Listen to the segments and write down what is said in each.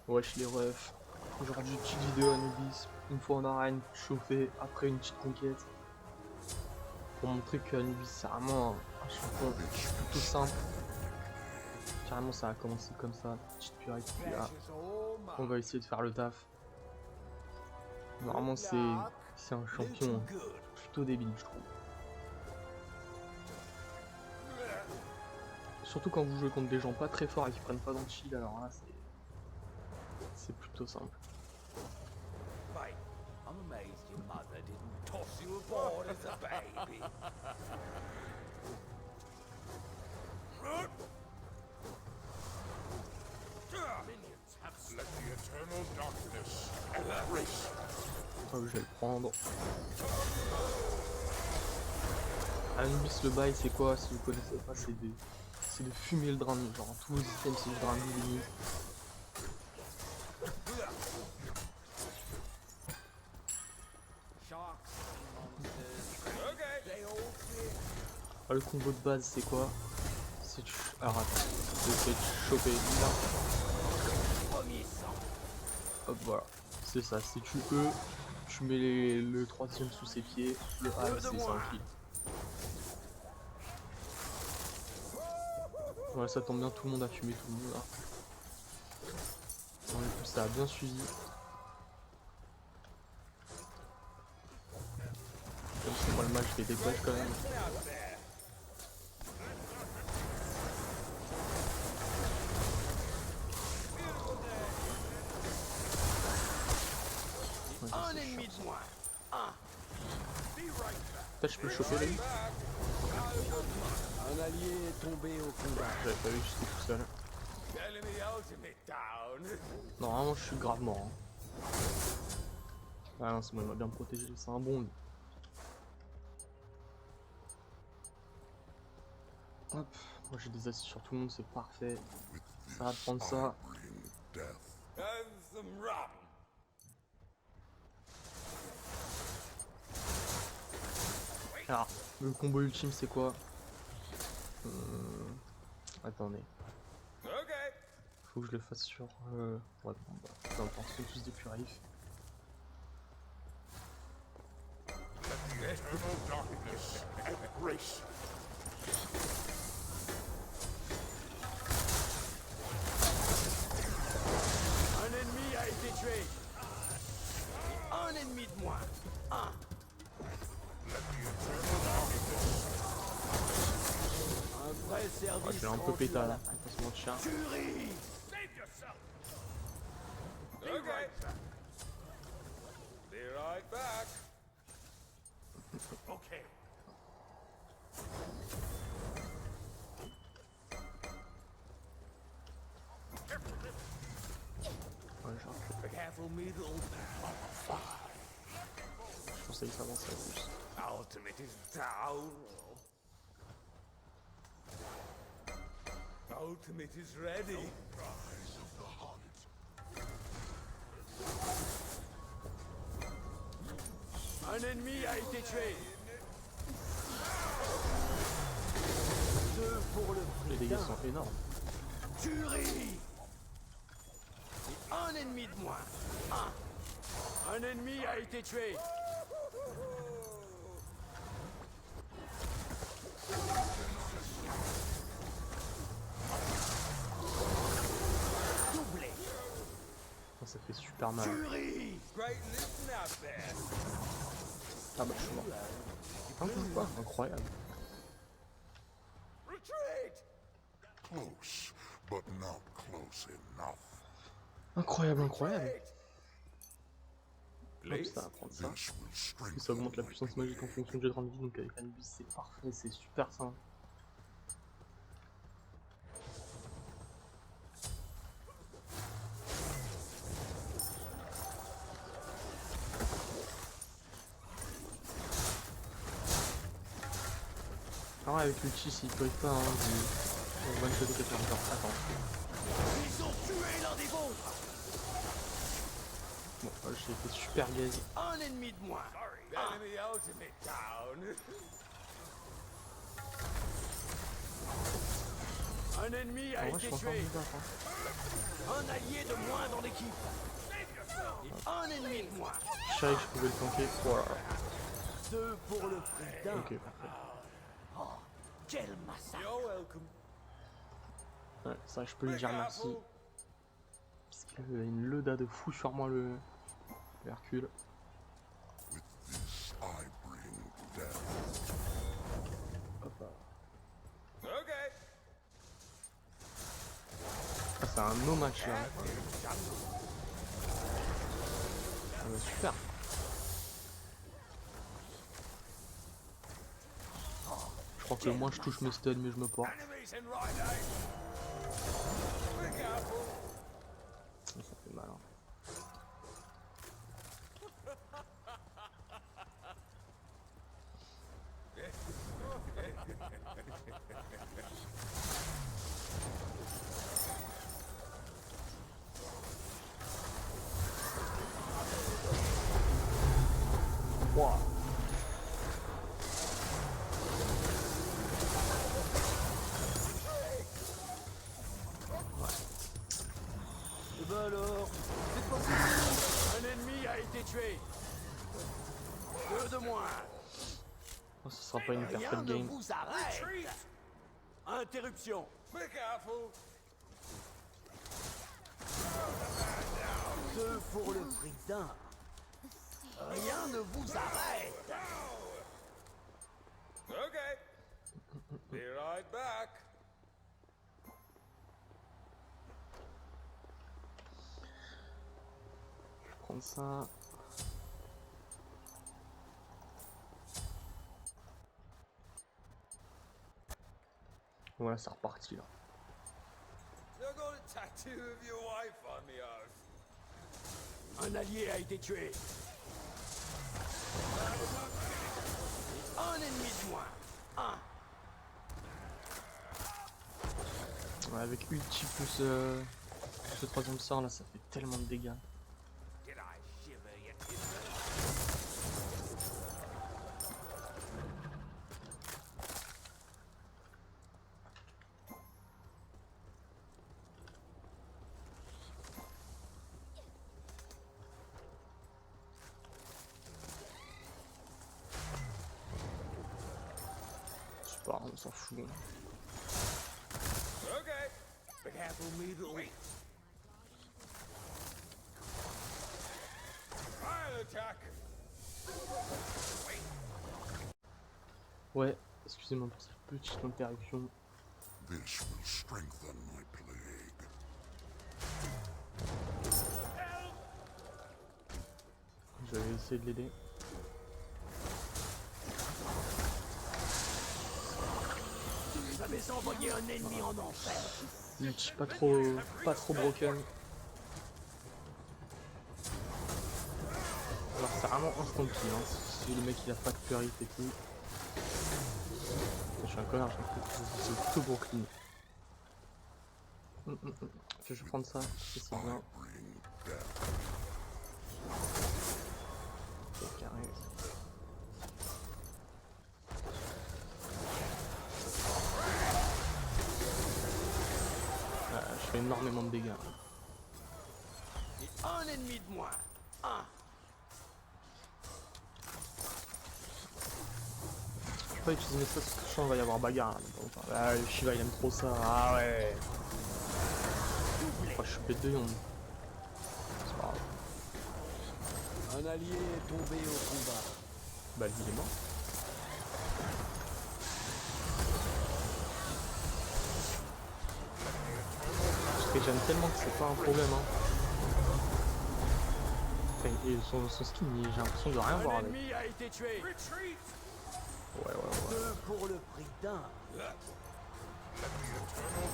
Wesh les refs, aujourd'hui petite vidéo Anubis, une fois en arène, chauffer, après une petite conquête. Pour montrer que Anubis c'est vraiment un champion plutôt simple. Carrément ça a commencé comme ça, petite purée, puis là, on va essayer de faire le taf. Normalement c'est un champion plutôt débile je trouve. Surtout quand vous jouez contre des gens pas très forts et qui prennent pas dans le shield, alors là c'est plutôt simple. I'm amazed your mother didn't toss you aboard as a baby. Minions have Let the eternal darkness embrace. Oh, je vais le prendre. Anubis le bail c'est quoi si vous connaissez pas, c'est de fumer le drain, genre tous vos items c'est du drain limite. sharks and monsters. Okay. They all fit. Ah, le combo de base c'est quoi? C'est de alors attends, c'est de choper là. Premier sang. Hop voilà, c'est ça, si tu peux, tu mets le troisième sous ses pieds, le A c'est 5 kills. Voilà, ça tombe bien, tout le monde a fumé tout le monde là. En plus ça a bien suivi. Comme si moi le match fait des plages quand même. Ouais, Un ennemi de moins. Un. peut-être je peux le choper là. Un allié est tombé au combat. J'avais pas vu, j'étais tout seul. Enemy ultimate down. Normalement je suis grave mort. Hein. Ah non, c'est bon, il m'a bien protégé, c'est un bon. Hop, moi j'ai des assises sur tout le monde, c'est parfait. Ça va prendre ça. Death. And some rum. Alors, le combo ultime c'est quoi? Attendez. Okay. Faut que je le fasse sur... Ouais, bon, bah, peu importe, c'est tous des purifs. The eternal darkness embrace. Un ennemi a été tué. Un ennemi de moins. Un. Let the eternal darkness. Un vrai Ouais, service. je l'ai un peu pété là, on va se mentir. Tuerie. Save yourself. Okay. Be right back. Okay. Ouais, genre, Careful, middle. je pensais qu'il s'avançait plus. Ultimate is down. Ultimate is ready. Rise of the hunt. Un ennemi a été tué. Deux pour le Les prix dégâts d'un. sont énormes. Tuerie. Et un ennemi de moins. Un ennemi a été tué. Doublé. Oh, ça fait super mal. Tuerie. Great listen out there. Ah bah je suis mort. Pas incroyable. Retreat. Close, but not close enough. Incroyable, incroyable. Hop, Please. ça va prendre ça. This will Et strengthen ça augmente la puissance magique en fonction du jet de vie, donc avec Anubis c'est parfait, c'est super simple. Alors avec l'ulti, s'il peut pas, hein, vous one shot quelqu'un genre, attends. Ils ont tué l'un des vôtres. Bon, j'ai été super gaze. Un ennemi de moins. Enemy ultimate down. Un ennemi a En vrai, je été suis encore tué. mis d'accord. Un allié de moins dans l'équipe. Et un ennemi de moins. Je savais que je pouvais le tanker. Voilà. 2 pour le prix d'un. Ok, parfait. Quel massacre. You're welcome. Ouais, ça, je peux lui dire merci. Parce qu'il a une leda de fou sur moi, le Hercule. With this, I bring death. Hop là. Ok. Ah, c'est un no match là. Ah, bah, super. Je crois que moins je touche mes stuns, mais je me porte. Enemies in right aim. Be careful. Ça fait mal. Hein. Wow. Et ben alors, c'est pas un ennemi a été tué. 2 de moins. Oh, ce sera pas une Rien perfect ne game. vous arrête. Interruption. Be careful. 2 pour le prix d'un. Rien ne vous arrête. Ok. Be right back. Je vais prendre ça. Voilà, c'est reparti là. You're gonna tattoo of your wife on the oath. Un allié a été tué. Un ennemi de moins. Un. Ouais, avec ulti plus le troisième sort là, ça fait tellement de dégâts. Did I shiver yet? C'est pas grave, on s'en fout. Okay. Be careful, me the weak. I'll attack. Ouais, excusez-moi pour cette petite interruption. This will strengthen my plague. J'avais essayé de l'aider. Vous avez envoyé un ennemi en enfer. Ulti pas trop broken. Alors c'est vraiment instant kill hein. Si le mec il a pas de purif et tout. Je suis un connard, c'est tout broken. Ok, je vais prendre ça, c'est bien. Bring death. Ok, carré. Je fais énormément de dégâts. Et un ennemi de moins. Un. Je peux pas utiliser ça parce que je sens qu'il va y avoir bagarre là. Ah, le Shiva il aime trop ça. Ah ouais. Oh, je suis bête de yonde. C'est pas grave. Un allié est tombé au combat. Bah lui il est mort. Je j'aime tellement que c'est pas un problème hein. Enfin, et son skin, j'ai l'impression de rien voir Un avec. ennemi a été tué. Ouais. 2 pour le prix d'un.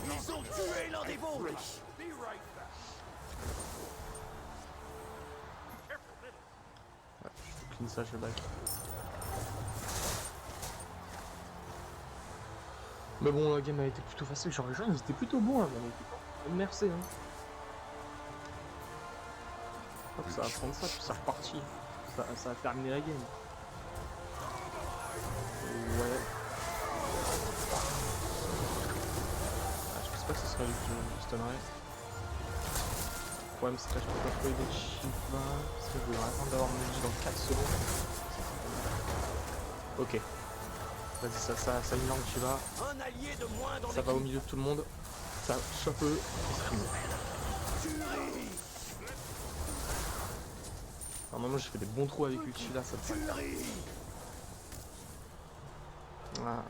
Ils ont tué l'un des vôtres. Be right back. Ouais, je clean ça, je back. Mais bon, la game a été plutôt facile. Genre, les gens ils étaient plutôt bons là, mon équipe. Merci hein. Hop, ça va prendre ça, puis c'est reparti. Ça va terminer la game. Ouais. Ah, je pense pas vu que je stunnerais. Le problème c'est que là je peux pas trouver des Shiva parce que je voudrais attendre d'avoir mon ulti dans 4 secondes. Ok. Vas-y, ça une langue Shiva. Un allié de moins dans Ça va au milieu de tout le monde. Ça chope eux. Et c'est fini. Tuerie. Normalement j'ai fait des bons trous avec l'ulti là, ça devrait le faire. Ah.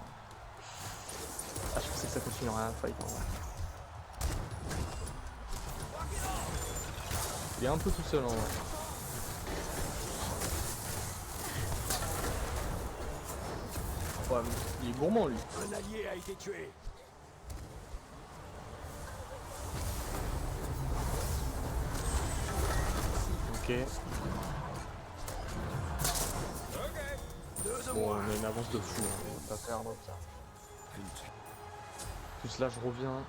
Ah, je pensais que ça continuerait à fight en vrai. Il est un peu tout seul en vrai. Ouais, mais il est gourmand lui. Un allié a été tué. Ok. Bon, on a une avance de fou, hein. On va pas perdre ça. Plus là, je reviens.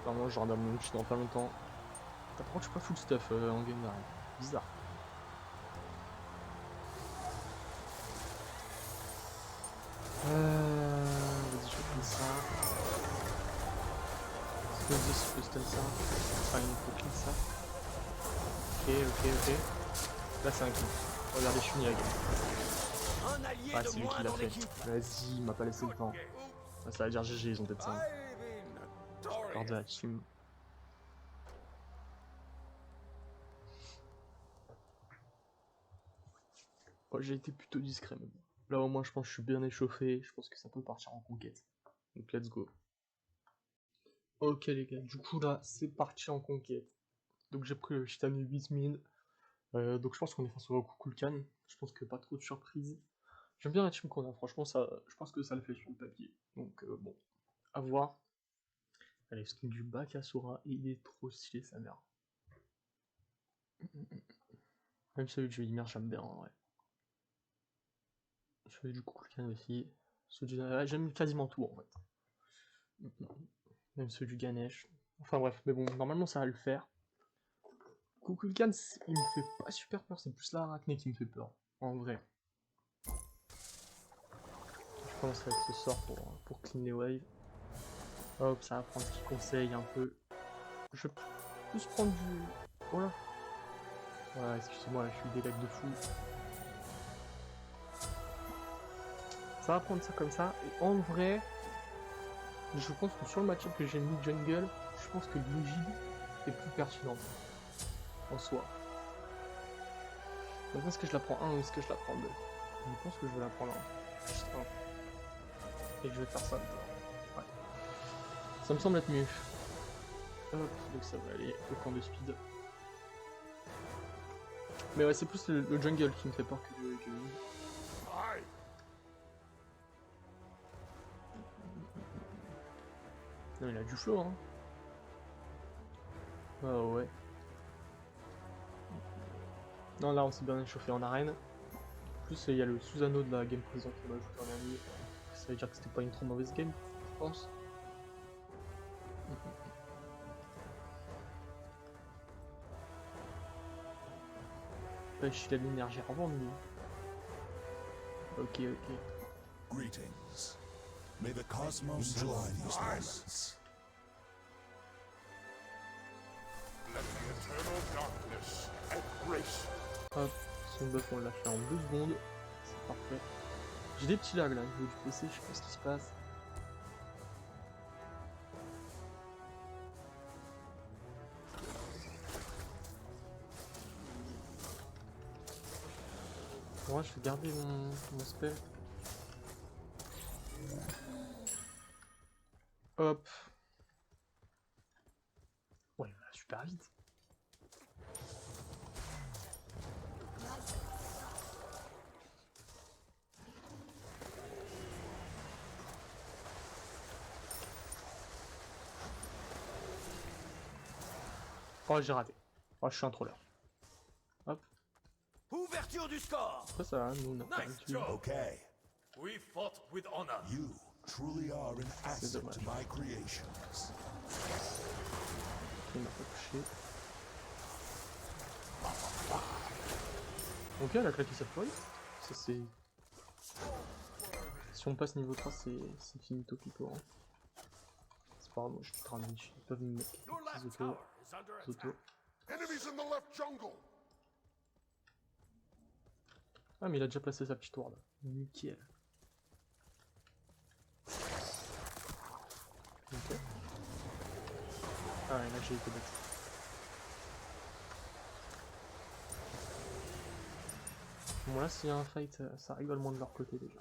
Normalement, je random mon ulti dans pas longtemps. Par contre, je suis pas full stuff en game là. Bizarre. Vas-y, je vais clean ça. Est-ce que je peux stun ça? Enfin, il faut clean ça. Ok. Là, c'est un kill. Regardez, je finis la game. Un allié Ah, de c'est lui moins qui l'a dans fait. l'équipe. Vas-y, il m'a pas laissé le temps. Ah, ça va dire GG, ils ont peut-être ça. Regardez la team. Moi, j'ai été plutôt discret, mais bon. Là, au moins, je pense que je suis bien échauffé. Je pense que ça peut partir en conquête. Donc, let's go. Ok, les gars. Du coup, là, c'est parti en conquête. Donc, j'ai pris le Chitane 8000. Donc, je pense qu'on est face au Kukulkan. Je pense que pas trop de surprises. J'aime bien la team qu'on a. Franchement, ça, je pense que ça le fait sur le papier. Donc, bon. À voir. Allez, skin du Bakasura. Il est trop stylé, sa mère. Même celui de Julimir, j'aime bien en vrai. Celui du Kukulkan aussi. Celui du... J'aime quasiment tout en fait. Même celui du Ganesh. Enfin bref, mais bon, normalement ça va le faire. Kukulkan, il me fait pas super peur, c'est plus l'Arachné qui me fait peur. En vrai. Je commencerai avec ce sort pour clean les waves. Hop, ça va prendre ce qu'il conseille un peu. Je vais plus prendre du... Oh là. Voilà, excusez-moi, je suis délègue de fou. Ça va prendre ça comme ça, et en vrai, je pense que sur le match-up que j'ai mis jungle, je pense que Lugid est plus pertinent en soi. Donc est-ce que je la prends 1 ou est-ce que je la prends 2? Je pense que je vais la prendre 1. Juste 1. Et je vais faire ça. Ouais. Ça me semble être mieux. Hop, donc ça va aller au camp de speed. Mais ouais, c'est plus le jungle qui me fait peur que le... Non, il a du flow, hein. Ah ouais. Non, là, on s'est bien échauffé en arène. En plus, il y a le sous-anneau de la game présente qui m'a ajouté un ami. Ça veut dire que c'était pas une trop mauvaise game, je pense. Il a de l'énergie à revendre, lui. Ok. Greetings. May the cosmos enjoy these moments. Let the eternal darkness embrace. Hop, son buff, on l'a fait en 2 secondes. C'est parfait. J'ai des petits lags là, au niveau du PC, je sais pas ce qui se passe. Moi, je vais garder mon spell. Hop. Ouais, il va super vite. Oh, j'ai raté. Oh, je suis un troller. Hop. Ouverture du score. Après, ça va, nous, on a pas l'habitude. Okay. We fought with honor. You truly are an asset dommage. to my creations. Il m'a pas touché. Ok, elle a claqué sa furie. Ça, c'est... Si on passe niveau 3, c'est finito pico. Hein. C'est pas grave, moi je suis Mitch. Ils peuvent me mettre quelques Your petits left autos. tower is under Des autos. attack. Enemies in the left jungle. Ah, mais il a déjà placé sa petite ward. Nickel. Ok. Ah, et là j'ai été bête. Bon, là, s'il y a un fight, ça rigole moins de leur côté déjà.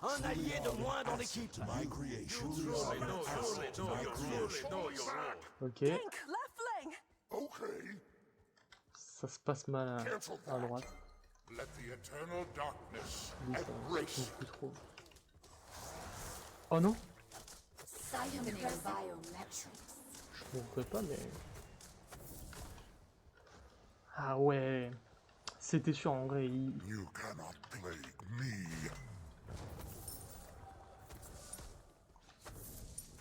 Un allié de moins dans l'équipe. My creation. Ok. Link, left lane. Okay. Ça se passe mal à droite. Let the eternal darkness Lui, ça embrace. ne plus trop. Oh non! Je ne pouvais pas, mais. Ah ouais! C'était sûr en vrai. You cannot plague me.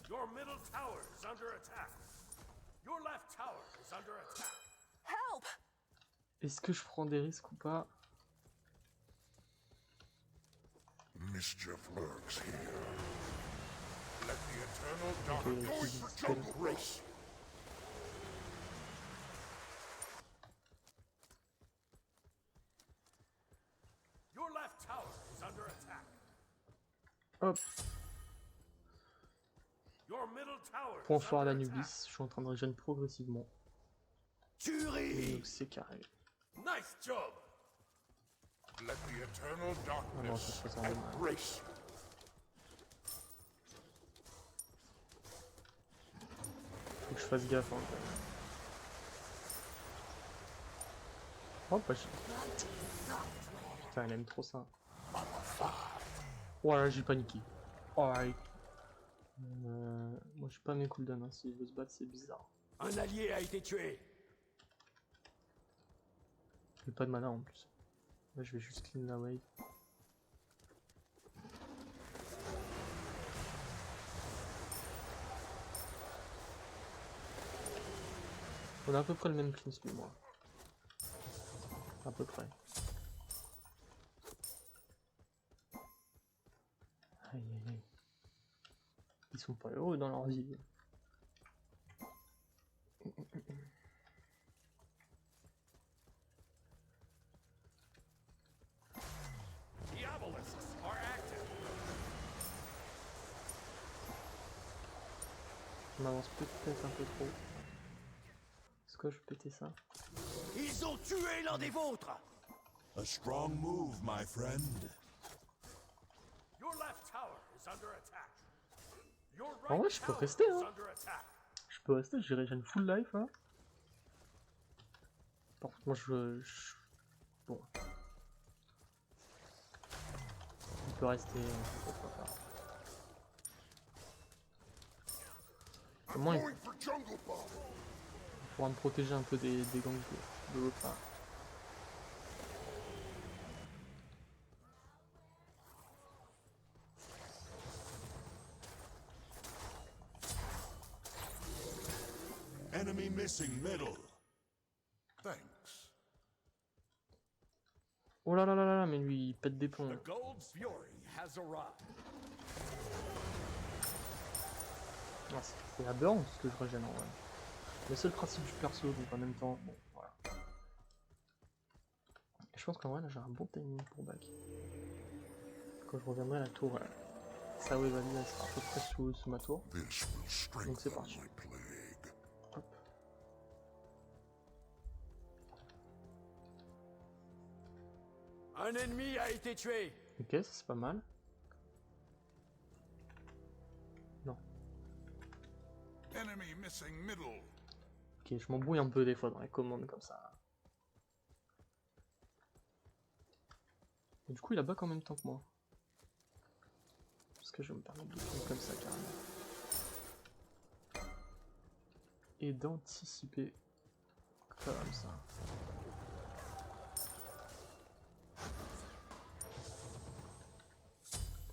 Your middle tower is under attack. Your left tower is under attack. Help. Est-ce que je prends des risques ou pas? Mischief lurks here. Let the eternal Ok, darkness je going suis for disquel. jungle race. Your left tower is under attack. Hop! Your middle tower Point is fort à under l'Anubis. attack. Je suis en train de régénérer progressivement. Tuerie! Donc c'est carré. Nice job. Let the eternal Ah non, ça darkness se passe en mal. embrace. Faut que je fasse gaffe. Hein, quand même. Oh, pas cher. Putain, elle aime trop ça. Voilà, j'ai paniqué. Alright. Moi, je suis pas mes cooldowns. Hein. Si je veux se battre, c'est bizarre. Un allié a été tué. J'ai pas de mana en plus. Là, je vais juste clean la wave. On a à peu près le même clean que moi. À peu près. Aïe aïe aïe. Ils sont pas heureux dans leur vie. Diabolisks are active. On avance peut-être un peu trop. Est-ce que je peux péter ça? Ils ont tué l'un des vôtres. A strong move, my friend. Your left tower is under attack. Your right En vrai, je peux tower rester, is hein. under attack. Je peux rester, je régène full life. Hein. Par contre, moi bon. Il peut rester. Pourquoi pas. Au moins, il Going for jungle bomb. pourra me protéger un peu des gangs de l'autre part. Enemy missing middle. Thanks. Oh là là là là, mais lui, il pète des plombs. The Gold Fury has arrived. Ah, c'est aberrant ce que je régène en vrai. Mais c'est le principe du perso, donc en même temps, bon, voilà. Et je pense qu'en vrai, là, j'ai un bon timing pour back. Quand je reviendrai à la tour, sa wave value, elle sera à peu près sous ma tour. This will Donc c'est strengthen parti. my plague. Hop. Un ennemi a été tué. Ok, ça c'est pas mal. Non. Enemy missing middle. Ok, je m'embrouille un peu des fois dans les commandes comme ça. Et du coup, il a back en même temps que moi. Parce que je vais me permettre de faire comme ça carrément. Et d'anticiper comme ça.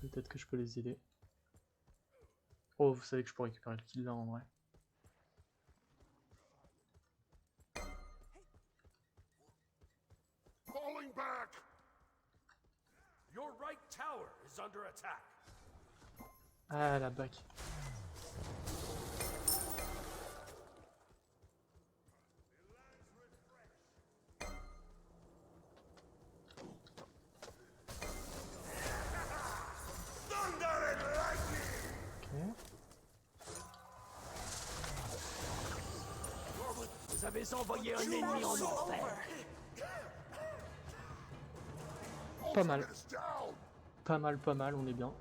Peut-être que je peux les aider. Oh, vous savez que je peux récupérer le kill là en vrai. Falling back. Your right tower is under attack. Ah, la bac. Ok. Vous avez envoyé un ennemi en enfer. Pas mal. It's down. Pas mal, on est bien.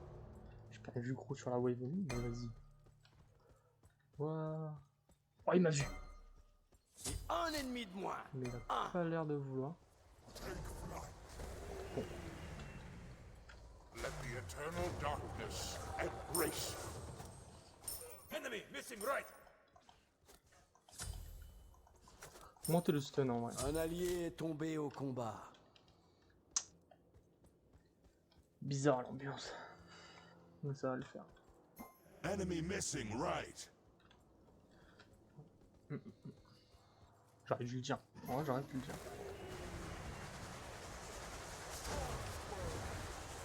J'ai pas vu gros sur la wave, mais vas-y. Ouah. Oh, il m'a vu. Et un ennemi de moins. Mais il a pas l'air de vouloir. Let the eternal darkness embrace you. Enemy missing right. Montez le stun en vrai. Un allié est tombé au combat. Bizarre l'ambiance. Mais ça va le faire. Enemy missing right. J'aurais dû le dire. Ouais, j'aurais pu le dire.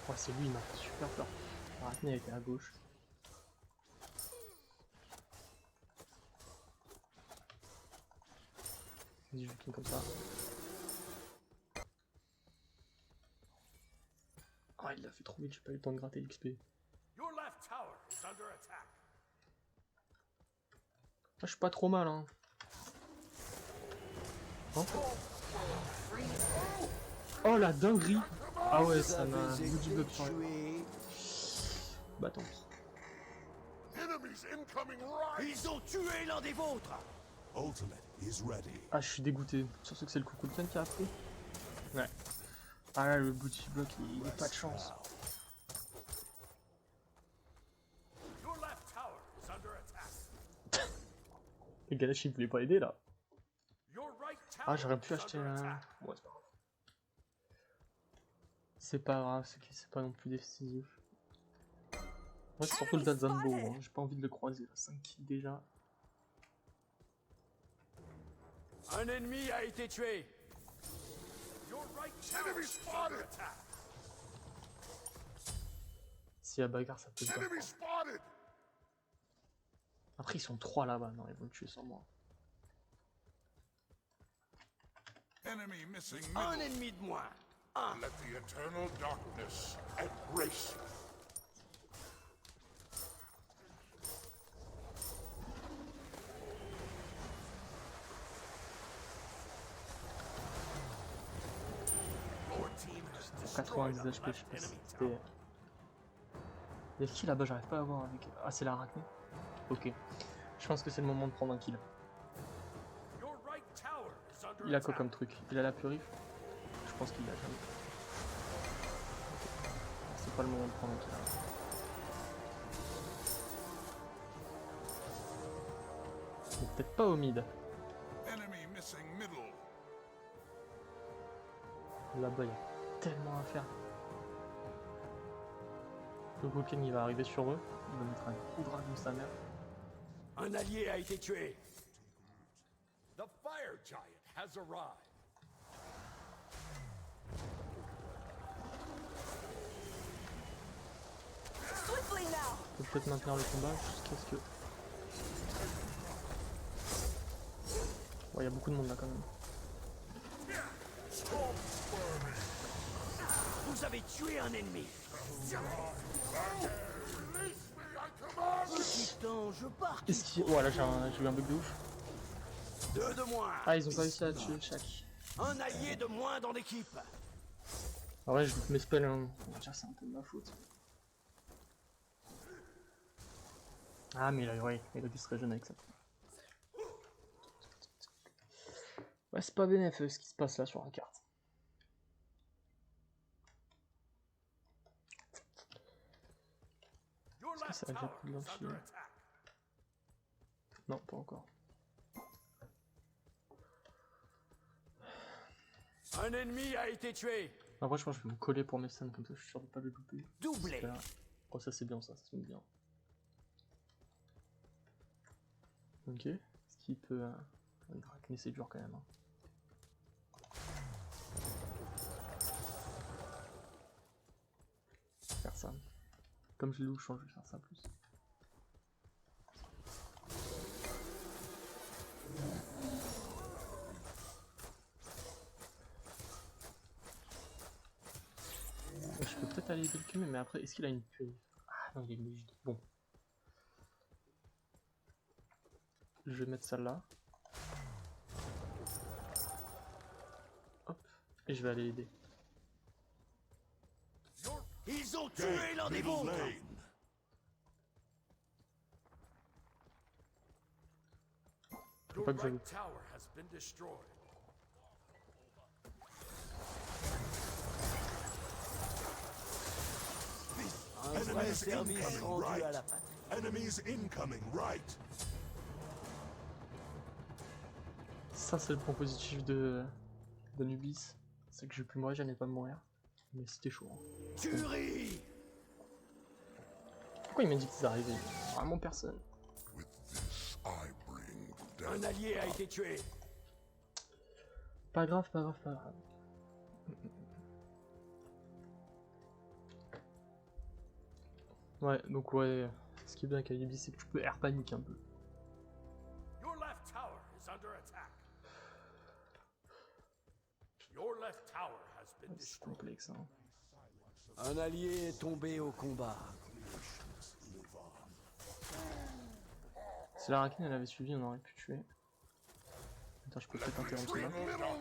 Ouais, c'est lui, il m'a fait super peur. Arachné était à gauche. Vas-y, je clique comme ça. Ah, il l'a fait trop vite, j'ai pas eu le temps de gratter l'XP. Your left tower is under attack. Ah, je suis pas trop mal, hein. Hein oh la dinguerie! Ah ouais, ça m'a body block sur le... Bah tant pis. Enemies incoming right. Ils ont tué l'un des vôtres. Ultimate is ready. Ah, je suis dégoûté. Surtout que c'est le coucou de Ken qui a pris. Ouais. Ah là, le booty block, il a pas de chance. Your left tower is under attack. Les Galash, il voulait pas aider là. Your right tower Ah, j'aurais pu is acheter under un... attack. Ouais, c'est pas grave. C'est pas grave, c'est pas non plus décisif. Moi, c'est surtout le Dazambo, hein. J'ai pas envie de le croiser là. 5 kills déjà. Un ennemi a été tué. Your right tower is under attack. S'il y a bagarre, ça peut le faire. Enemy spotted. Après, ils sont 3 là-bas. Non, ils vont le tuer sans moi. Enemy missing Un middle. ennemi de moins. Un. Let the eternal darkness embrace you. Your team has destroyed 90 a HP, je left sais pas si enemy c'était... tower. Il y a qui là-bas? J'arrive pas à voir avec... Ah, c'est l'arachné. Ok. Je pense que c'est le moment de prendre un kill. Your right tower is under Il a quoi attack. comme truc? Il a la purif? Je pense qu'il a jamais. Ok. C'est pas le moment de prendre un kill. Là. Mais peut-être pas au mid. Enemy missing middle. Là-bas, il y a tellement à faire. Le Goken, il va arriver sur eux. Il va mettre un coup de dragon sa mère. Un allié a été tué. The fire giant has arrived. Swiftly now. On peut peut-être maintenir le combat jusqu'à ce que... Ouais, il y a beaucoup de monde là quand même. Vous avez tué un ennemi. Petit ange par Qu'est-ce qui... Oh là, j'ai eu un bug de ouf. deux de moins. Ah, ils ont pas réussi à tuer le chaque. Un allié de moins dans l'équipe. Ah ouais, je loupe mes spells, hein. On va dire c'est un peu de ma faute. Ah, mais là, ouais, il a dû se régénérer avec ça. Ouais, c'est pas bénéf ce qui se passe là sur la carte. Your Est-ce que left ça a déjà tower pris de is l'enchir? under attack. Non, pas encore. Un ennemi a été tué. Après, je pense que je vais me coller pour mes scènes, comme ça je suis sûr de pas le louper. Doublé. Là. Oh, ça c'est bien, ça sonne bien. Ok. Est-ce qu'il peut... Le Dracné, c'est dur quand même. Hein. Faire ça. Comme je l'ai au champ, je vais faire ça plus. Je peux peut-être aller aider le cumul, mais après, est-ce qu'il a une purif? Ah non, il a une légende. Bon. Je vais mettre ça là. Hop. Et je vais aller aider. Ils ont tué Gain l'un des middle vôtres. lane. Faut pas que je... Tower has been destroyed. Un vrai Enemies service incoming rendu à right. la patrie. Enemies incoming right. Ça, c'est le point positif de Nubis. C'est que j'ai pu mourir, j'allais pas mourir. Mais c'était chaud. Hein. Tuerie. Pourquoi il m'a dit qu'ils arrivaient? Vraiment personne. With this, I bring death. Un allié a été tué. Pas grave, pas grave, pas grave. Ouais, donc ouais, ce qui est bien avec Nubis, c'est que tu peux air panique un peu. Your left tower is under attack. Your left tower has been C'est destroyed. complexe, hein. Un allié est tombé au combat. Si la Rakine elle avait suivi, on aurait pu tuer. Attends, je peux peut-être interrompre ça là. Middle lane.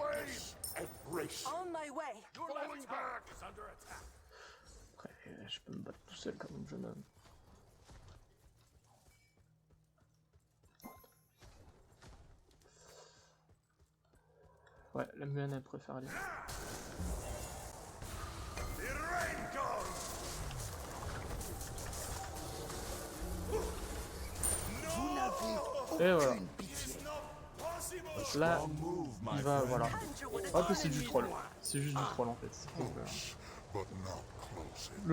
Embrace. On my way. Your left tower is under attack. Après, je peux me battre tout seul comme un jeune homme. Ouais, la muenne elle préfère aller. Et voilà. Là, Strong move, my il va, friend. voilà. Andrew would have Hop, c'est du troll. C'est juste du troll en fait. Donc, But not close enough.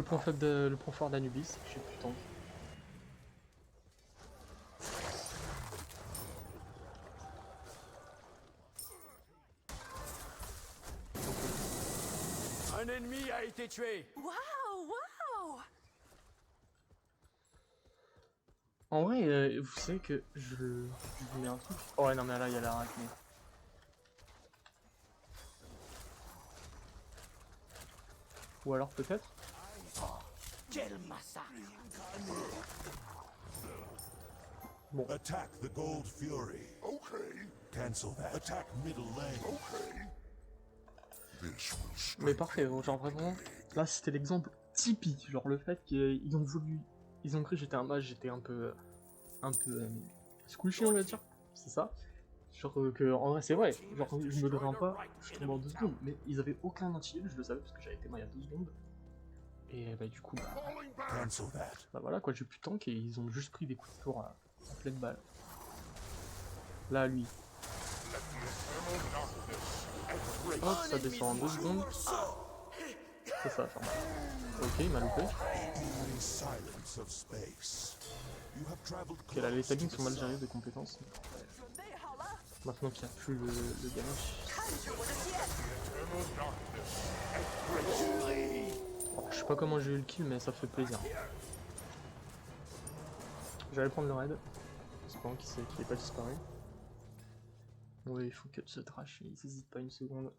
le point fort d'Anubis, je sais plus tant. Un ennemi a été tué. Wow, wow. En vrai, vous savez que je vous mets un truc. Oh ouais, non, mais là, il y a la Arachne. Ou alors peut-être. Quel massacre. Bon, Attack the Gold Fury. Okay. Cancel that. Attack middle lane. Okay. This will strengthen. mais parfait. Bon, genre vraiment, là, c'était l'exemple typique. Genre le fait qu'ils ont voulu. Ils ont cru que j'étais un mage, j'étais un peu squishy, on va dire. C'est ça. Genre que, en vrai, c'est vrai. Genre, je me devrais pas, je tombe en 2 secondes. Mais ils avaient aucun anti-heal, je le savais parce que j'avais été mort il y a 2 secondes. Et bah, du coup, Falling back. Cancel that. bah voilà quoi, j'ai pu tank et ils ont juste pris des coups de tour à pleine balle. Là, lui, hop, ça descend en 2 secondes. Ça va faire mal. Ok, il m'a loupé. In silence of space. You have traveled Ok, là, les close taggings to sont the mal gérés sun. de compétences. They holla. Maintenant qu'il n'y a plus le damage. Andrew would have yes. Alors, je sais pas comment j'ai eu le kill, mais ça fait plaisir. J'allais prendre le raid. J'espère qu'il n'est pas disparu. Oui, il faut que ce trash, il n'hésite pas une seconde.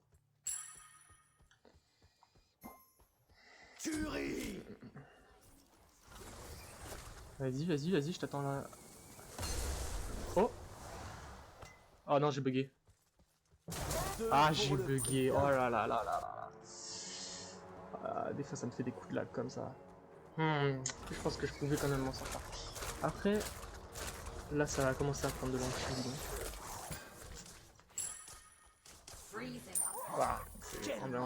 Tuerie. Vas-y, vas-y, vas-y, je t'attends là. Oh! Oh non, j'ai bugué. Deux Ah, pour j'ai le bugué. Oh là là là là là. Ah, des fois, ça me fait des coups de lag comme ça. Je pense que je pouvais quand même m'en sortir. Après, là, ça va commencer à prendre de l'anti. Voilà,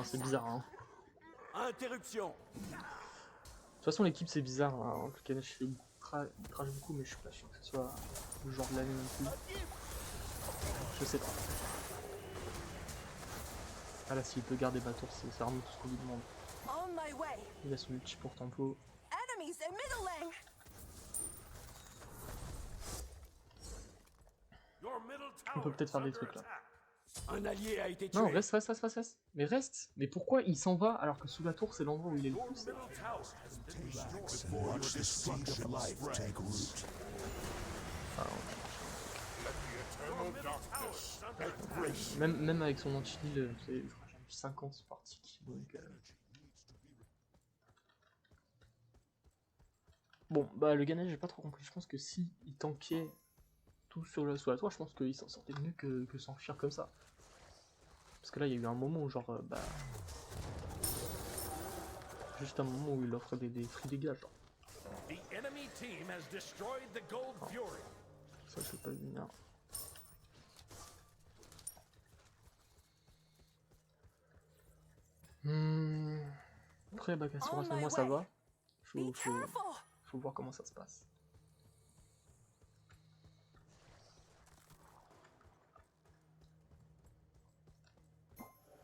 c'est bizarre. Hein. Interruption. De toute façon, l'équipe, c'est bizarre. Hein. En tout cas, je fais il crache beaucoup, mais je suis pas sûr que ce soit le genre de l'année non plus. Je sais pas. Ah là, s'il peut garder Batour, c'est vraiment tout ce qu'on lui demande. On my way. Il a son ulti pour tempo. Enemies in middle lane. Your middle On peut tower peut-être is faire des under trucs là. attack. Un allié a été tué. Non, reste. Mais reste. Mais pourquoi il s'en va alors que sous la tour c'est l'endroit où il est le Your plus? middle tower has been destroyed. Watch the siege of life take root. Let the eternal darkness embrace you. Même avec son anti-heal, j'ai eu 50 par tick. Donc, bon, bah le Ganesh, j'ai pas trop compris. Je pense que si il tankait tout sur sous la tour, je pense qu'il s'en sortait mieux que s'enfuir comme ça. Parce que là, il y a eu un moment où, genre, bah. Juste un moment où il offre des free dégâts, genre. The enemy team has destroyed the Gold Fury. Ça, je peux pas venir. Après, bah, Kasura, On my moi ça way. va. Be careful. Faut voir comment ça se passe.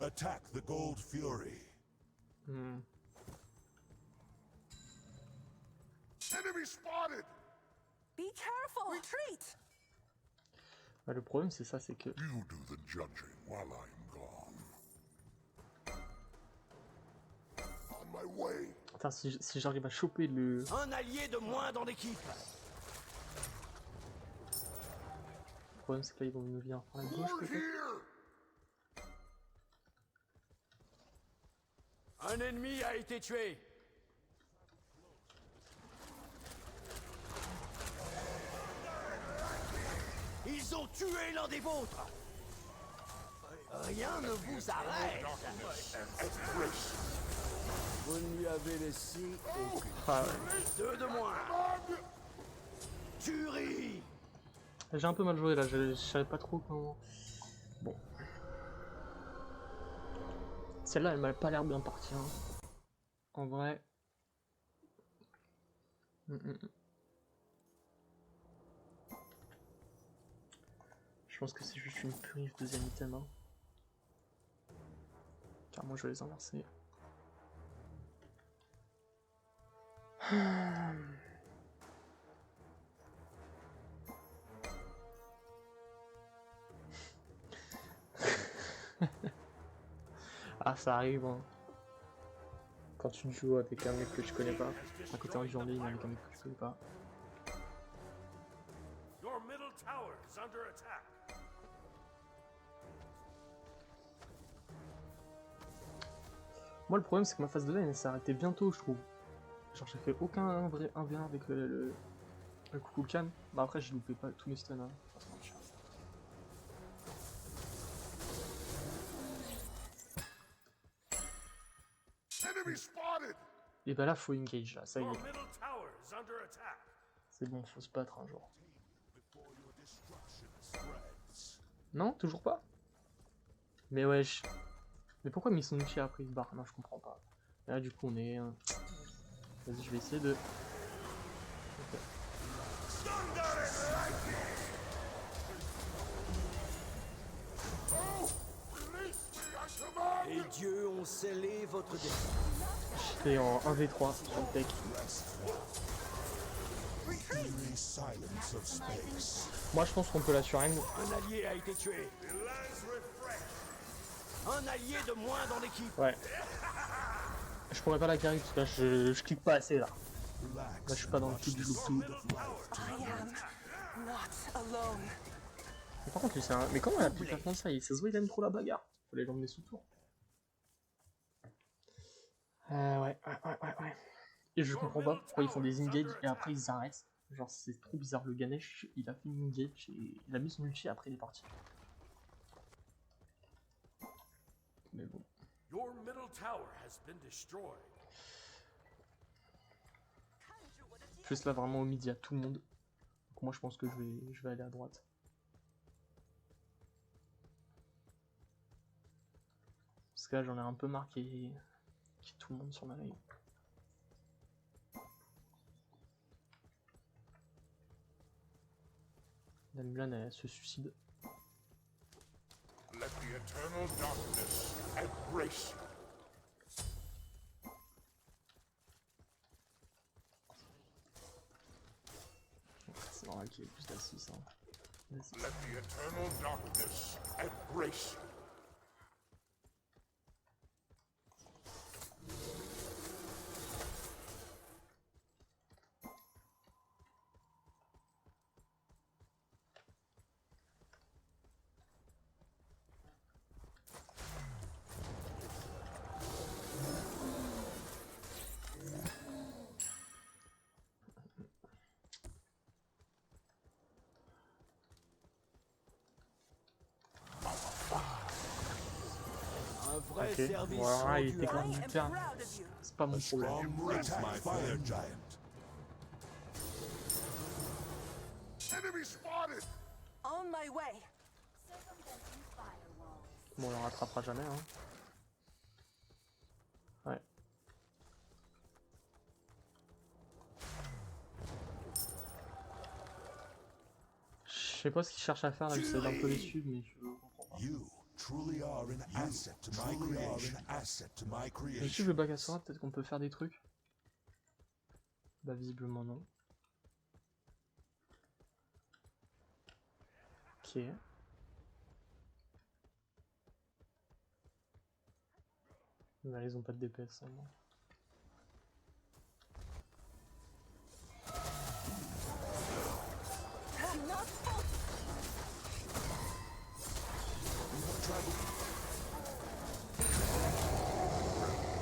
Attack the Gold Fury. Enemy spotted! Be careful. Retreat. Bah, le problème, c'est ça, c'est que. You do the judging while I'm gone. On my way. Attends, si j'arrive à choper le. Un allié de moins dans l'équipe. Le problème, c'est que là, ils vont nous venir par la gauche, We're peut-être. here! Un ennemi a été tué. Ils ont tué l'un des vôtres. Rien ne vous arrête. Darkness embrace Vous ne lui avez laissé aucune. Ah, ouais. Deux de moins. Tuerie. J'ai un peu mal joué là, je savais pas trop comment. Bon. Celle-là, elle m'a pas l'air bien partie. Hein. En vrai. Je pense que c'est juste une purif deuxième item. Hein. Car moi je vais les inverser. Ah, ça arrive, hein. Quand tu joues avec un mec que je connais pas, à côté en journée, avec un mec que je connais pas. Your middle tower is under attack. Moi, le problème, c'est que ma phase de lane, elle s'est arrêtée bientôt, je trouve. Genre, j'ai fait aucun vrai 1v1 avec le Kukulkan. Bah, après, j'ai loupé pas tous les stuns, hein. Faut pas se mentir. Enemy spotted! Et bah là, faut engage, là, ça y Your est. middle tower is under attack. C'est bon, faut se battre un jour. Non, toujours pas. Mais wesh. Mais pourquoi mis son outil après il se barre? Non, je comprends pas. Et là, du coup, on est. Vas-y, je vais essayer de. Ok. Les dieux ont scellé votre destin. J'étais en 1v3 sur le deck. Eerie silence of space. Moi, je pense qu'on peut la surhang. Un allié a été tué. Un allié de moins dans l'équipe. Ouais. Je pourrais pas la carry parce que là, je clique pas assez là. Là, je suis pas dans le truc du look tout. I am not alone. Mais par contre, lui, c'est un. Mais comment elle a pu faire comme ça? Ça se voit, il aime trop la bagarre. Fallait l'emmener sous tour. Ouais. Et je comprends pas pourquoi ils font des engage et après ils arrêtent. Genre, c'est trop bizarre. Le Ganesh, il a fait une engage et il a mis son ulti et après il est parti. Mais bon. Your middle tower has been destroyed. Plus là, vraiment au mid, il y a tout le monde. Donc moi, je pense que je vais aller à droite. Parce que là, j'en ai un peu marre qu'il y ait tout le monde sur ma lane. La Mulan, elle se suicide. Let the eternal darkness embrace you. C'est normal qu'il y ait plus d'assist. Hein. Let the eternal darkness embrace you. Ok, service voilà, il rendu était à- quand même I am nucléaire. proud of you. C'est pas mon A problème. strong move, my fire giant. Enemy spotted! On my way. Bon, on le rattrapera jamais, hein. Ouais. Je sais pas ce qu'il cherche à faire là, j'essaie d'un peu les suivre, mais je comprends pas. You truly are an asset to my creation. Asset to my Je vais creation. suivre le Bakasura, peut-être qu'on peut faire des trucs. Bah visiblement non. Ok. Bah, ils ont pas de DPS hein, non. Not full.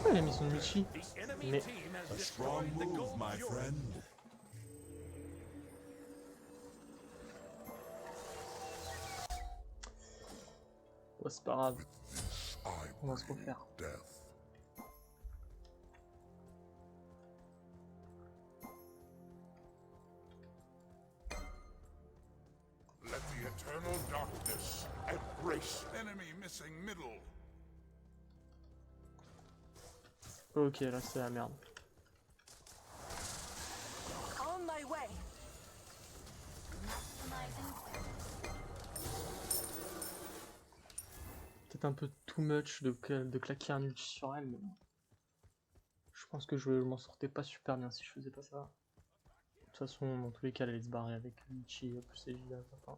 Ouais, il a mis son multi. The enemy Mais team has A strong destroyed the move, gold my Fury. friend. ouais, c'est pas grave, I on va se refaire. death. Let the eternal darkness embrace. Enemy missing middle. Ok, là c'est la merde. On my way. Peut-être un peu too much de claquer un ulti sur elle, mais bon. Je pense que je m'en sortais pas super bien si je faisais pas ça. De toute façon, dans tous les cas, elle allait se barrer avec l'ulti plus évident à la fin.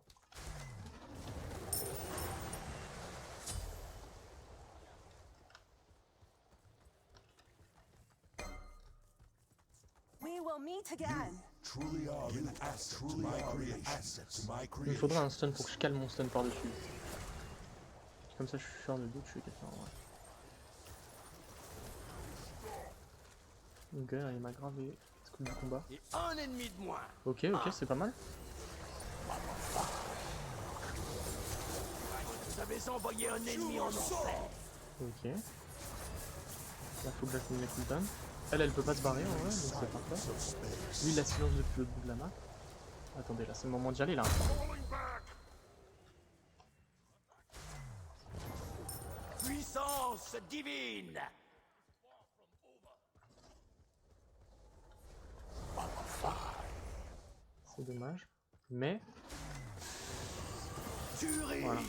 We will meet again. Truly are an asset to my creation. Asset to my Il me creation. faudrait un stun pour que je cale mon stun par-dessus. Comme ça, je suis sûr de doute, je suis quelqu'un. Ouais. Ok, là, il m'a gravé. Scoop du combat. Et un ennemi de moins. Ok, c'est pas mal. Vous avez envoyé un ennemi en enfer. Ok. Là, faut que j'accumule mes cooldowns. Elle peut pas se barrer en vrai, donc c'est parfait. Of space. Lui, il la silence depuis l'autre bout de la map. Attendez, là, c'est le moment d'y aller là. Falling back. Puissance divine. C'est dommage. Mais, Tuerie. Voilà.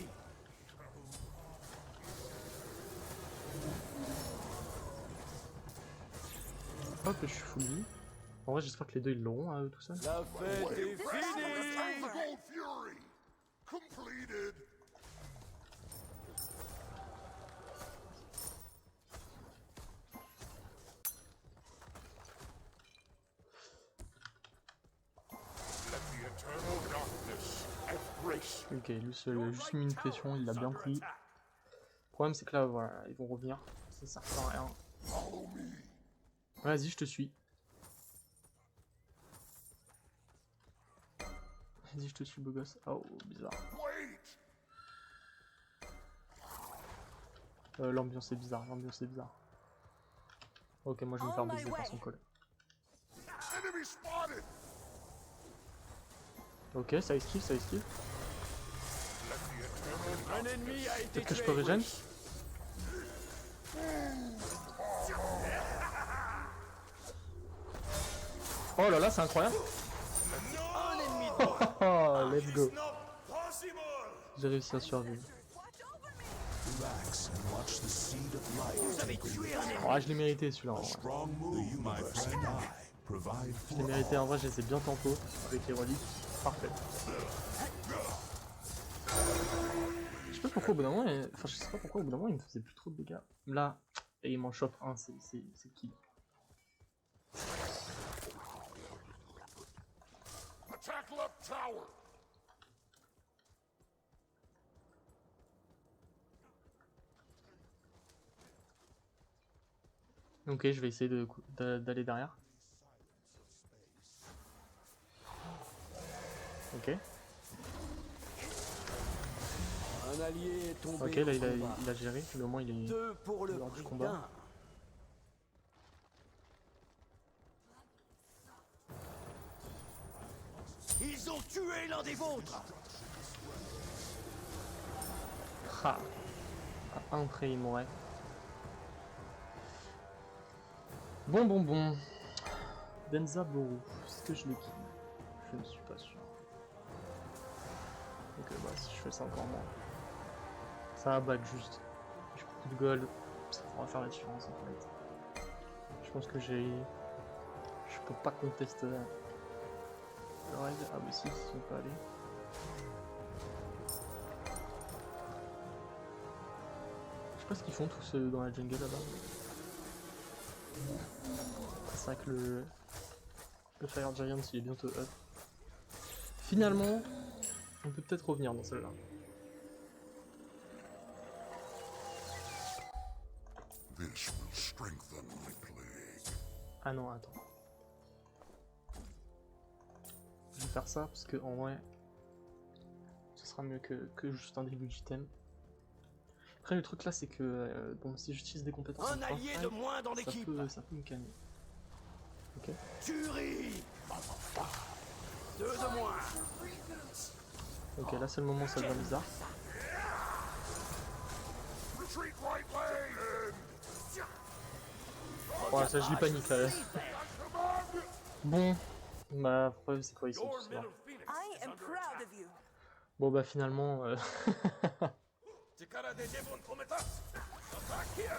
hop, je suis full vie. En vrai, j'espère que les deux ils l'auront, hein, eux, tout seul. La fête est finie. The Gold Fury. Completed. Let the eternal darkness embrace. Ok, lui, il a juste mis une pression, il l'a bien pris. Le problème, c'est que là, voilà, ils vont revenir. Ça sert à rien. Follow me. Vas-y, je te suis. Vas-y, je te suis, beau gosse. Oh, bizarre. Wait. L'ambiance est bizarre, l'ambiance est bizarre. Ok, moi je vais me faire baiser par son collègue. Enemy spotted. Ok, ça esquive, ça esquive. Let the eternal Un ennemi a été Peut-être que je tué. peux régène. Oh là là, c'est incroyable. Un ennemi de moins. Oh, let's go. not possible. J'ai réussi à survivre. Watch over me. Relax and watch the seed of light. Vous avez tué un ennemi. Oh, je l'ai mérité celui-là. En vrai. Strong move, my friend. I provide Je l'ai for mérité en vrai, je les ai bien tempo avec les reliques. Parfait. Je sais pas pourquoi au bout d'un moment, enfin je sais pas pourquoi au bout d'un moment il me faisait plus trop de dégâts. Là, et il m'en chope un, c'est kill. Attack left tower. Ok, je vais essayer d'aller derrière. Ok. Un allié est tombé Ok, là au combat. il a géré, mais au moins il est 2 pour le lors du prix combat. d'un. Ils ont tué l'un des vôtres. Ah, à un près il mourrait. Bon. Denza Boru, est-ce que je l'ai kill? Je ne suis pas sûr. Donc bah si je fais ça encore moins. Ça va back juste. J'ai beaucoup de gold, ça pourra faire la différence en fait. Je pense que j'ai... Je peux pas contester le raid. Ah mais si, on peut aller. Je sais pas ce qu'ils font tous dans la jungle là-bas. C'est vrai que le Fire Giant il est bientôt up. Finalement, on peut peut-être revenir dans celle-là. This will strengthen my plague. Ah non, attends. Je vais faire ça parce que en vrai, ce sera mieux que juste un début d'item. Après le truc là c'est que bon si j'utilise des compétences Un en allié Fortnite, de moins dans l'équipe. ça peut me calmer. Ok. Tuerie. 2 de moins. Ok, là c'est le moment où ça devient bizarre. Retreat right lane! Ouais, ça je lui panique là. Bon, bah preuve c'est quoi ici Your tous morts. middle phoenix I is am under proud attack. of you. Bon bah finalement, Tikara de Devon Kometas! Attack here!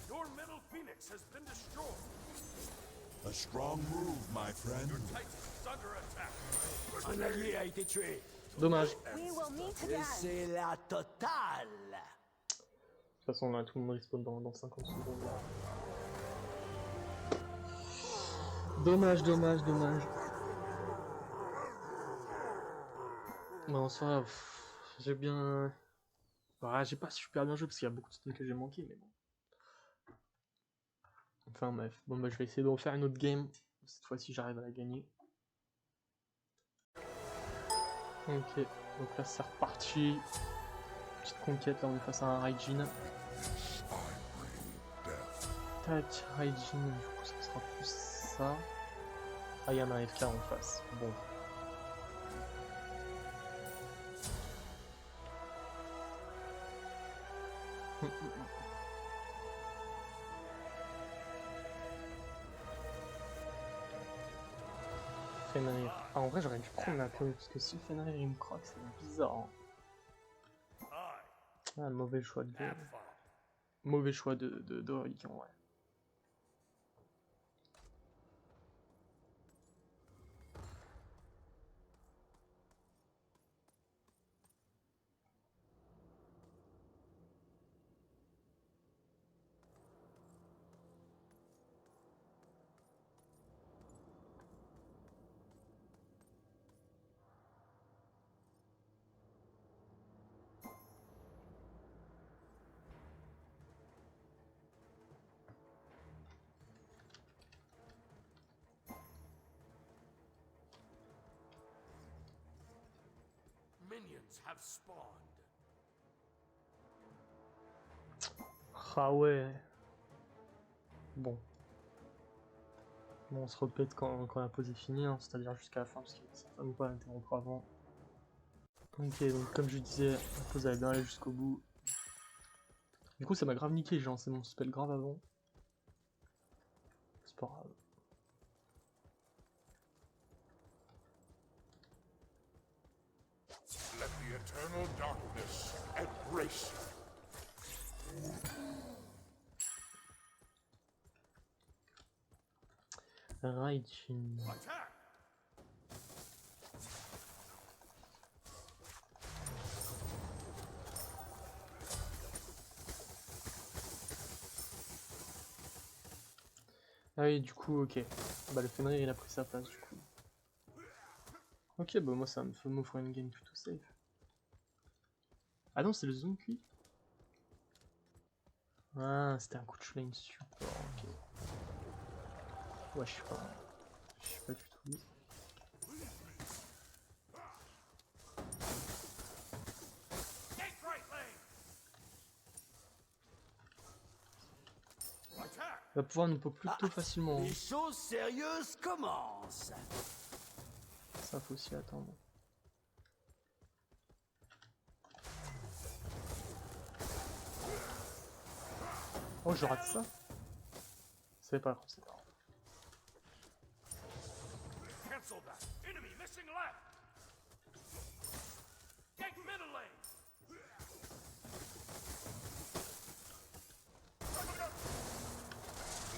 Your middle phoenix has been destroyed. A strong move, my friend. Titan is under attack. Un allié a été tué. dommage. We will meet Et again. c'est la totale. De toute façon là tout le monde respawn dans 50 secondes. Là. Dommage. Non, ça va, j'ai bien... Ouais, j'ai pas super bien joué parce qu'il y a beaucoup de stuns que j'ai manqué, mais bon. Enfin bref, bon bah je vais essayer de refaire une autre game. Cette fois-ci j'arrive à la gagner. Ok, donc là c'est reparti. Petite conquête, là on est face à un Raijin. Tac, Raijin, du coup ça sera plus ça. Ah, il y en a un FK en face. Bon. Fenrir. Ah, en vrai, j'aurais dû prendre la queue, parce que si Fenrir il me croque, c'est bizarre. Hein. Ah, mauvais choix de. Mauvais choix de Rick, en vrai. Minions have spawned. Ah ouais. Bon. Bon, on se répète quand la pause est finie, hein, c'est-à-dire jusqu'à la fin, parce qu'il ne faut pas interrompre avant. Ok, donc comme je disais, la pause elle est bien allée jusqu'au bout. Du coup, ça m'a grave niqué, j'ai lancé mon spell grave avant. C'est pas grave. Let the eternal darkness embrace you. Raijin. Attack! Ah oui, du coup, ok. Bah, le Fenrir il a pris sa place, du coup. Ok, bah, moi ça m'offre une game plutôt safe. Ah non, c'est le zone cuit. Ah, c'était un coup de lane support, ok. Ouais, je sais pas du tout. va pouvoir nous pop plutôt facilement. Les Hein. choses sérieuses commencent. Ça faut aussi attendre. Oh, je rate ça. C'est pas grave, c'est pas grave. Cancel that. Enemy missing left. Take middle lane.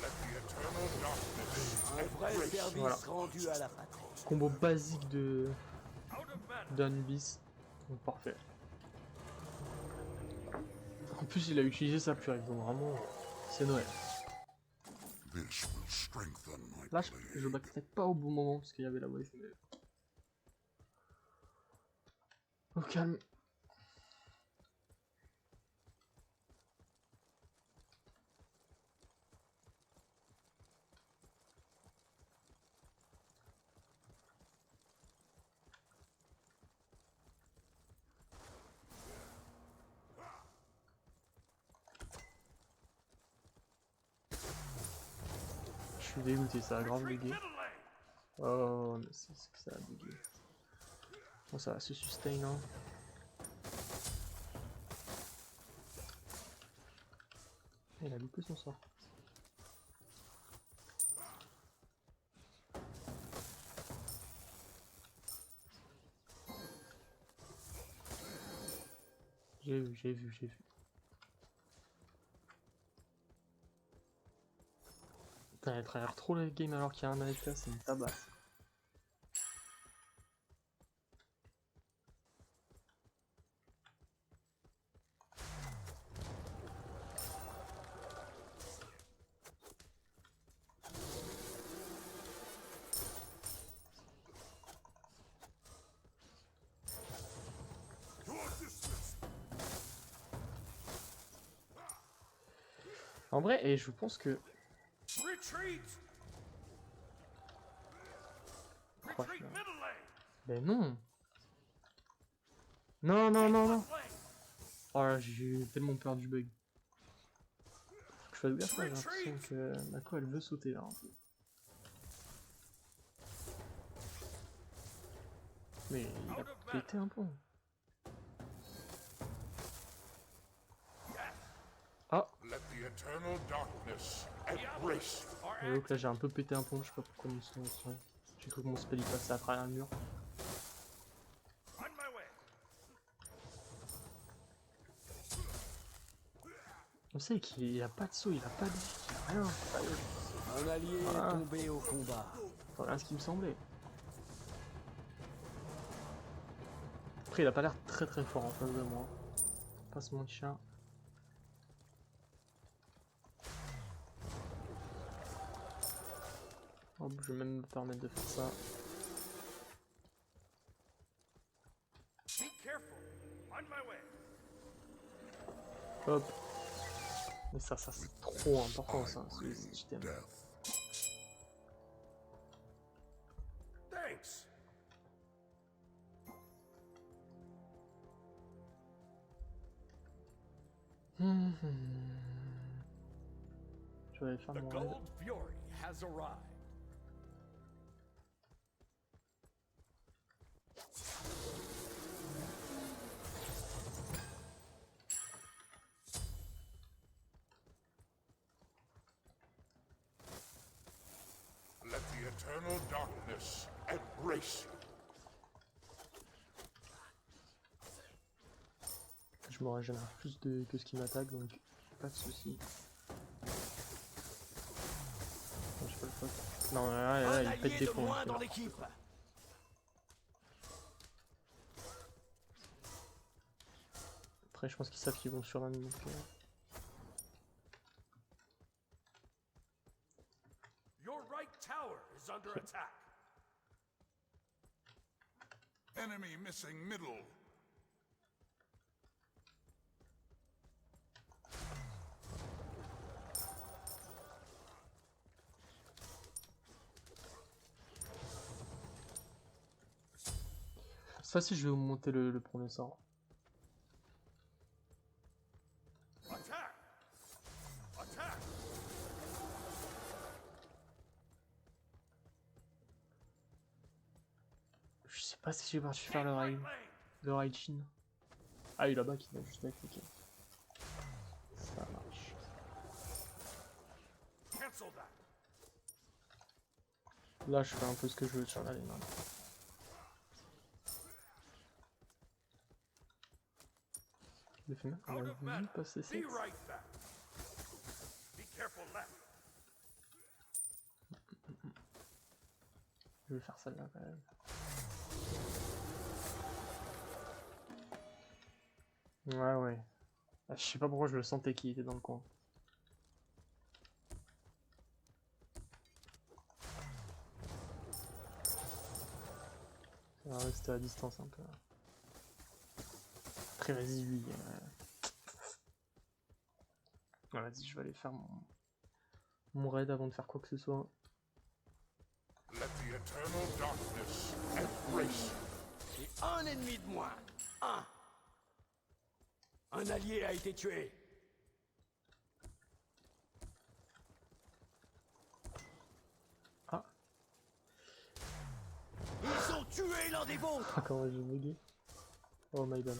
Let the eternal darkness Un vrai embrace service Voilà. rendu à la patrie. Combo basique de out of mana. d'Anubis. Donc parfait. En plus, il a utilisé sa purée, donc vraiment, c'est Noël. This will strengthen my Là, blade. je backstack pas au bon moment parce qu'il y avait la wave. Mais... Au calme. Je suis dégoûté, ça a grave Retreat bugué. middle lane. Oh, mais c'est que ça a bugué. Bon, ça va se sustain, hein. Il a loupé son sort. J'ai vu. Putain, elle traverse trop la game alors qu'il y a un AFK, c'est une tabasse. En vrai, et je pense que... Retreat. Oh, Retreat putain. middle lane. Ben non. Non. Left lane. Oh là, j'ai tellement peur du bug. Faut que je fasse gaffe là, j'ai l'impression que Mako elle veut sauter là un peu. Mais il a pété un pont. Ah, Let the eternal darkness embrace. et donc là j'ai un peu pété un pont, je sais pas pourquoi mon son. J'ai cru que mon spell il passait à travers un mur. On my way. On sait qu'il a pas de saut, il a pas de vie, il a rien. Sérieux. Un allié Voilà. est tombé au combat. Voilà ce qui me semblait. Après il a pas l'air très fort en face de moi. Pas se mentir. Hop, je vais même me permettre de faire ça. Be careful. On my way. Hop. Mais ça c'est trop important ça, ce système. Death. Thanks. Je vais aller faire The mon raid. Gold Fury has arrived. Let the eternal darkness embrace you. Je me régénère plus que ce qui m'attaque, donc pas de soucis. Non, j'ai pas le faute. Non, là, Un il pète allié des de plombs. moins celui-là. dans l'équipe. Après, je pense qu'ils savent qu'ils vont sur un donc. Your right tower is under attack. Enemy missing middle. Ça, si je vais vous monter le premier sort. Attack. Attack. pas si j'ai parti faire le raid Chine. Ah, il est là-bas qui va juste à cliquer. Ça marche. Cancel that. Là, je fais un peu ce que je veux sur la ligne. Le fait même, on Out a of vu mana. passer Be 7. right back. Be careful left. Je vais faire celle-là quand même. Ouais. Ah, je sais pas pourquoi je le sentais qu'il était dans le coin. Ça va rester à distance un peu. Après, vas-y, lui. Ouais, vas-y, je vais aller faire mon raid avant de faire quoi que ce soit. Let the eternal darkness embrace you. Et un ennemi de moins. Un allié a été tué. Ah, Ils ont tué l'un des vôtres. comment j'ai bugué. Oh my god.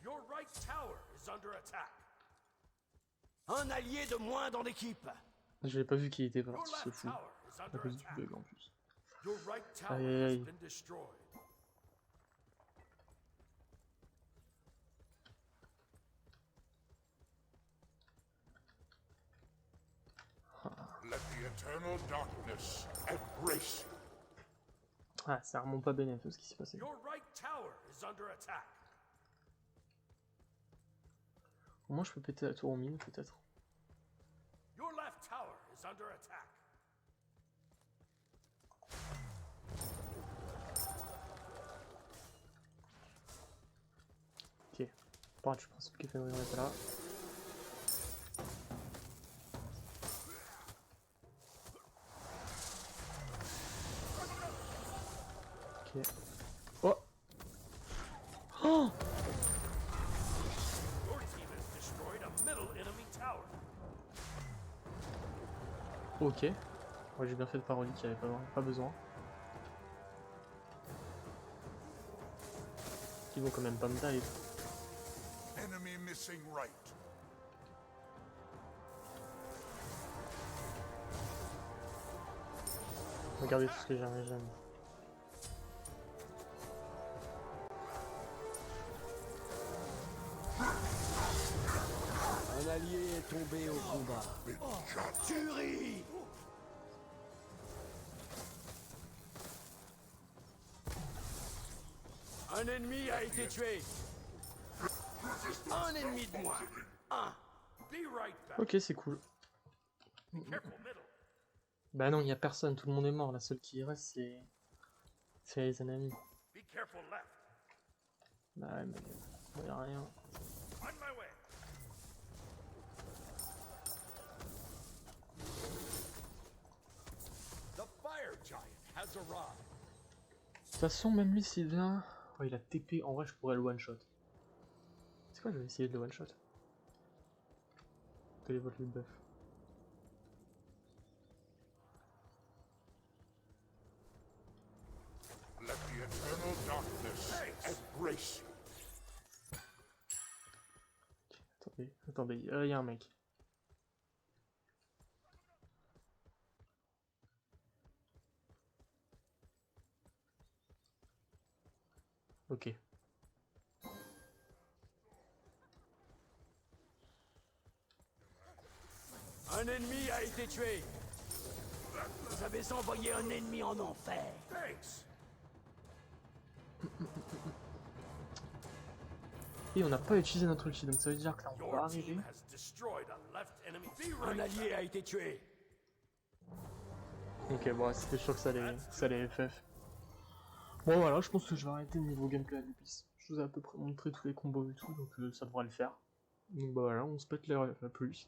Your right tower is under attack. Un allié de moins dans l'équipe. J'avais pas vu qu'il était Your parti, ce left fou. tower is À under cause du attack. bug en plus. Your right tower Aïe, aïe, has aïe. been destroyed. Let the eternal darkness embrace you. Ah, c'est vraiment pas bénéfique ce qui s'est passé. Your right tower is under attack. Au moins, je peux péter la tour aux mines, peut-être. Your left tower is under attack. Ok. Par contre, je pense que Fenrir est pas là. Ok. Oh! Oh! Your team has destroyed a middle enemy tower. Ok. Ouais, j'ai bien fait de parodie qu'il n'y avait pas besoin. Ils vont quand même pas me dive. Enemy missing right. Regardez tout ce que j'aime. Un allié est tombé au combat. Tuerie. Un ennemi a été tué. Un ennemi de moins. Be right back. Ok, c'est cool. Careful middle. Bah non, il y a personne, tout le monde est mort. La seule qui reste, c'est les ennemis. Be careful left. Bah ouais, mais il y a rien. On my way. The fire giant has arrived. De toute façon, même lui, s'il vient... Oh, il a TP. En vrai, je pourrais le one-shot. C'est quoi, je vais essayer de le one-shot. Télévolte le buff. Let the eternal darkness embrace you. Attendez, il y a un mec. Ok. Un ennemi a été tué. Vous avez envoyé un ennemi en enfer. Thanks. Et on n'a pas utilisé notre ulti, donc ça veut dire que là on va Your arriver. team has destroyed a left enemy. Be Un right allié back. a été tué. Ok, bon, c'était sûr que ça allait FF. Bon voilà, je pense que je vais arrêter le niveau gameplay à Anubis. Je vous ai à peu près montré tous les combos et tout, donc ça devrait le faire. Donc bah voilà, on se pète les plus.